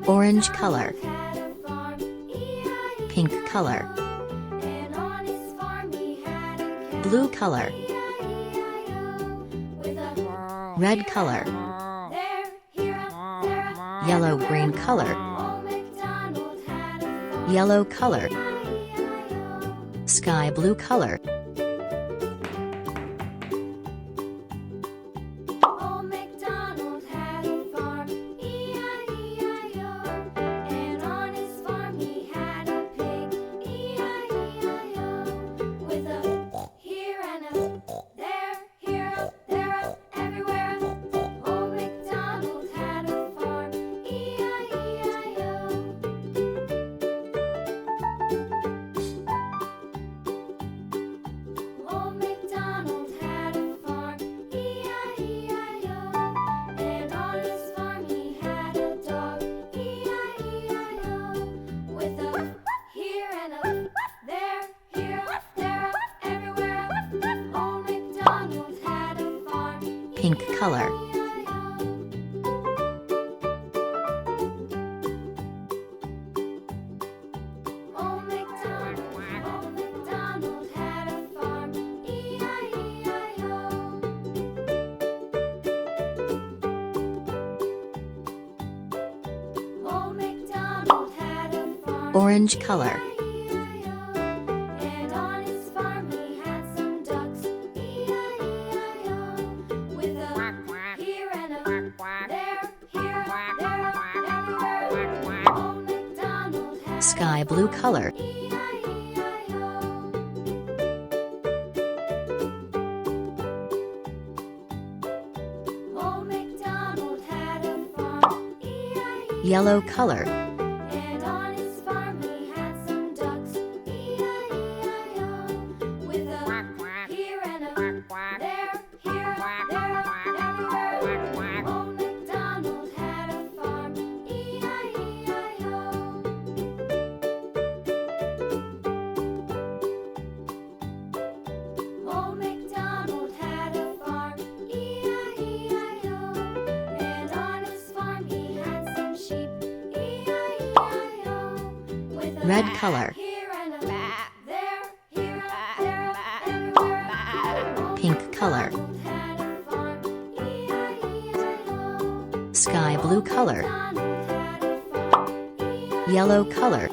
Orange color. Pink color. Blue color. Red color. Yellow green color. Yellow color. Sky blue color. Pink color. Orange color. Sky blue color. Yellow color. Red color. Pink color. Sky blue color. Yellow color.